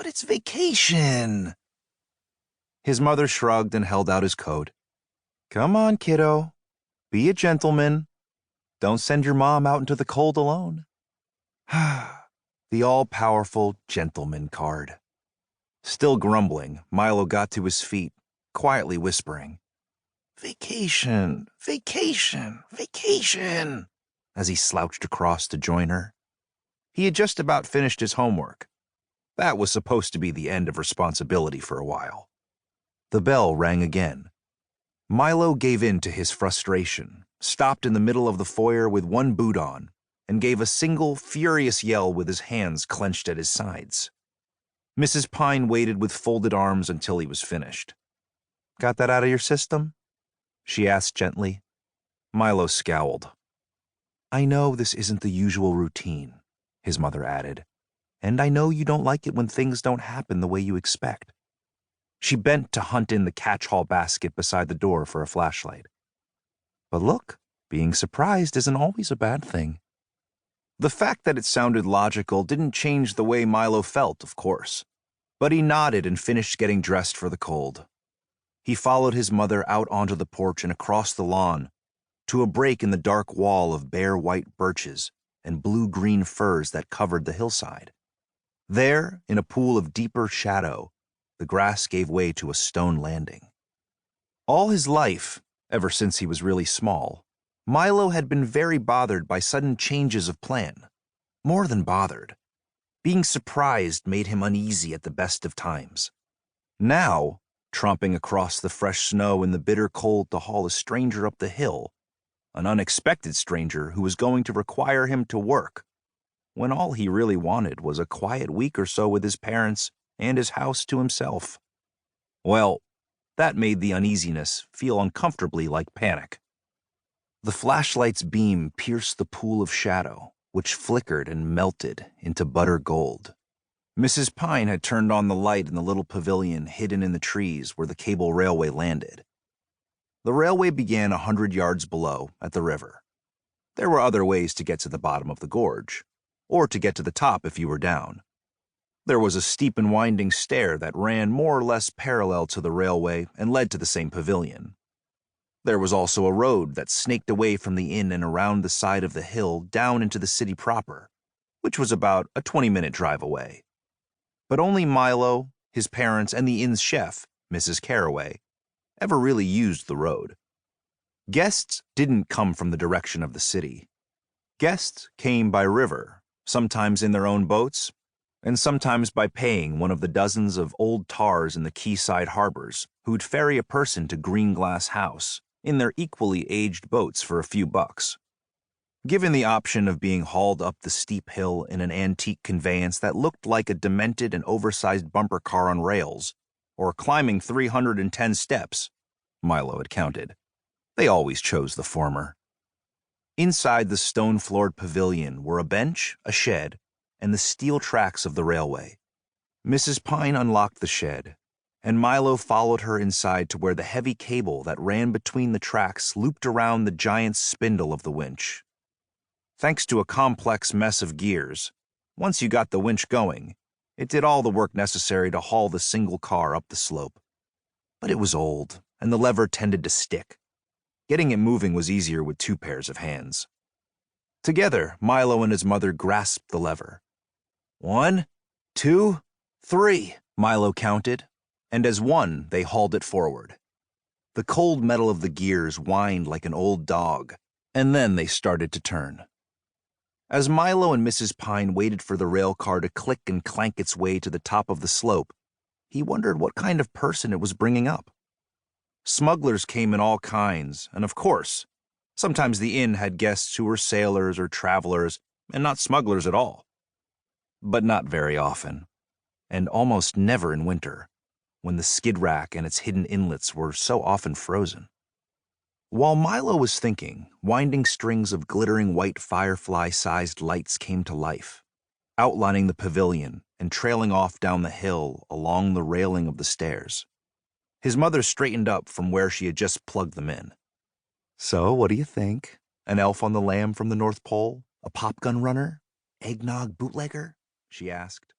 But it's vacation. His mother shrugged and held out his coat. Come on, kiddo. Be a gentleman. Don't send your mom out into the cold alone. The all-powerful gentleman card. Still grumbling, Milo got to his feet, quietly whispering, Vacation, vacation, vacation, as he slouched across to join her. He had just about finished his homework. That was supposed to be the end of responsibility for a while. The bell rang again. Milo gave in to his frustration, stopped in the middle of the foyer with one boot on, and gave a single furious yell with his hands clenched at his sides. Mrs. Pine waited with folded arms until he was finished. Got that out of your system? She asked gently. Milo scowled. I know this isn't the usual routine, his mother added, and I know you don't like it when things don't happen the way you expect. She bent to hunt in the catch-all basket beside the door for a flashlight. But look, being surprised isn't always a bad thing. The fact that it sounded logical didn't change the way Milo felt, of course, but he nodded and finished getting dressed for the cold. He followed his mother out onto the porch and across the lawn, to a break in the dark wall of bare white birches and blue-green firs that covered the hillside. There, in a pool of deeper shadow, the grass gave way to a stone landing. All his life, ever since he was really small, Milo had been very bothered by sudden changes of plan. More than bothered. Being surprised made him uneasy at the best of times. Now, tromping across the fresh snow in the bitter cold to haul a stranger up the hill, an unexpected stranger who was going to require him to work, when all he really wanted was a quiet week or so with his parents and his house to himself. Well, that made the uneasiness feel uncomfortably like panic. The flashlight's beam pierced the pool of shadow, which flickered and melted into butter gold. Mrs. Pine had turned on the light in the little pavilion hidden in the trees where the cable railway landed. The railway began 100 yards below at the river. There were other ways to get to the bottom of the gorge, or to get to the top if you were down. There was a steep and winding stair that ran more or less parallel to the railway and led to the same pavilion. There was also a road that snaked away from the inn and around the side of the hill down into the city proper, which was about a 20-minute drive away. But only Milo, his parents, and the inn's chef, Mrs. Carraway, ever really used the road. Guests didn't come from the direction of the city. Guests came by river, sometimes in their own boats, and sometimes by paying one of the dozens of old tars in the quayside harbors who'd ferry a person to Greenglass House in their equally aged boats for a few bucks. Given the option of being hauled up the steep hill in an antique conveyance that looked like a demented and oversized bumper car on rails, or climbing 310 steps, Milo had counted, they always chose the former. Inside the stone-floored pavilion were a bench, a shed, and the steel tracks of the railway. Mrs. Pine unlocked the shed, and Milo followed her inside to where the heavy cable that ran between the tracks looped around the giant spindle of the winch. Thanks to a complex mess of gears, once you got the winch going, it did all the work necessary to haul the single car up the slope. But it was old, and the lever tended to stick. Getting it moving was easier with 2 pairs of hands. Together, Milo and his mother grasped the lever. 1, 2, 3, Milo counted, and as one, they hauled it forward. The cold metal of the gears whined like an old dog, and then they started to turn. As Milo and Mrs. Pine waited for the rail car to click and clank its way to the top of the slope, he wondered what kind of person it was bringing up. Smugglers came in all kinds, and of course, sometimes the inn had guests who were sailors or travelers, and not smugglers at all. But not very often, and almost never in winter, when the skid rack and its hidden inlets were so often frozen. While Milo was thinking, winding strings of glittering white firefly-sized lights came to life, outlining the pavilion and trailing off down the hill along the railing of the stairs. His mother straightened up from where she had just plugged them in. So, what do you think? An elf on the lam from the North Pole? A popgun runner? Eggnog bootlegger? She asked.